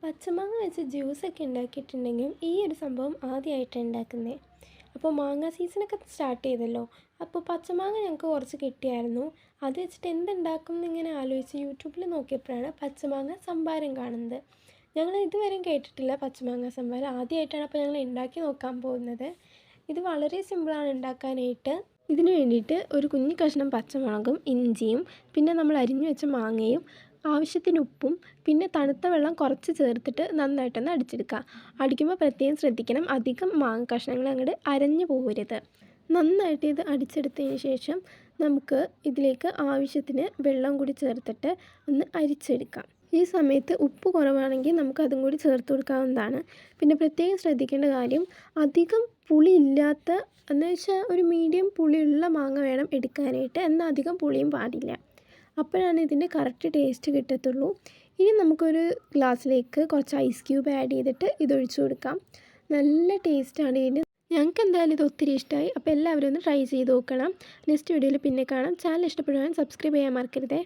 പച്ചമാങ്ങ വെച്ച് ജ്യൂസൊക്കെ ഉണ്ടാക്കിയിട്ടുണ്ടെങ്കിലും ഈ ഒരു സംഭവം ആദ്യമായിട്ടാണ് ഉണ്ടാക്കുന്നത്. അപ്പോൾ മാങ്ങ സീസണൊക്കെ സ്റ്റാർട്ട് ചെയ്തല്ലോ. അപ്പോൾ പച്ചമാങ്ങ ഞങ്ങൾക്ക് കുറച്ച് കിട്ടിയായിരുന്നു. അത് വെച്ചിട്ട് എന്തുണ്ടാക്കും എന്നിങ്ങനെ ആലോചിച്ച് യൂട്യൂബിൽ നോക്കിയപ്പോഴാണ് പച്ചമാങ്ങ സംഭാരം കാണുന്നത്. ഞങ്ങൾ ഇതുവരെയും കേട്ടിട്ടില്ല പച്ചമാങ്ങ സംഭാരം. ആദ്യമായിട്ടാണ് അപ്പോൾ ഞങ്ങൾ ഉണ്ടാക്കി നോക്കാൻ പോകുന്നത്. ഇത് വളരെ സിമ്പിളാണ് ഉണ്ടാക്കാനായിട്ട്. ഇതിന് വേണ്ടിയിട്ട് ഒരു കുഞ്ഞു കഷ്ണം പച്ചമുളകും ഇഞ്ചിയും പിന്നെ നമ്മൾ അരിഞ്ഞു വെച്ച മാങ്ങയും ആവശ്യത്തിന് ഉപ്പും പിന്നെ തണുത്ത വെള്ളം കുറച്ച് ചേർത്തിട്ട് നന്നായിട്ടൊന്ന് അടിച്ചെടുക്കുക. അടിക്കുമ്പോൾ പ്രത്യേകം ശ്രദ്ധിക്കണം, അധികം മാങ്ങ കഷ്ണങ്ങൾ അങ്ങോട്ട് അരഞ്ഞു പോകരുത്. നന്നായിട്ട് ഇത് അടിച്ചെടുത്തതിന് ശേഷം നമുക്ക് ഇതിലേക്ക് ആവശ്യത്തിന് വെള്ളം കൂടി ചേർത്തിട്ട് ഒന്ന് അരിച്ചെടുക്കാം. ഈ സമയത്ത് ഉപ്പ് കുറവാണെങ്കിൽ നമുക്ക് അതും കൂടി ചേർത്ത് കൊടുക്കാവുന്നതാണ്. പിന്നെ പ്രത്യേകം ശ്രദ്ധിക്കേണ്ട കാര്യം, അധികം പുളി ഇല്ലാത്ത എന്ന് വെച്ചാൽ ഒരു മീഡിയം പുളിയുള്ള മാങ്ങ വേണം എടുക്കാനായിട്ട്. എന്നാൽ അധികം പുളിയും പാടില്ല. അപ്പോഴാണ് ഇതിൻ്റെ കറക്റ്റ് ടേസ്റ്റ് കിട്ടത്തുള്ളൂ. ഇനി നമുക്കൊരു ഗ്ലാസ്സിലേക്ക് കുറച്ച് ഐസ് ക്യൂബ് ആഡ് ചെയ്തിട്ട് ഇതൊഴിച്ചു കൊടുക്കാം. നല്ല ടേസ്റ്റാണ് ഇതിന്. ഞങ്ങൾക്ക് എന്തായാലും ഇത് ഒത്തിരി ഇഷ്ടമായി. അപ്പോൾ എല്ലാവരും ഒന്ന് ട്രൈ ചെയ്ത് നോക്കണം. നെക്സ്റ്റ് വീഡിയോയിൽ പിന്നെ കാണാം. ചാനൽ ഇഷ്ടപ്പെടുവാൻ സബ്സ്ക്രൈബ് ചെയ്യാൻ മറക്കരുതേ.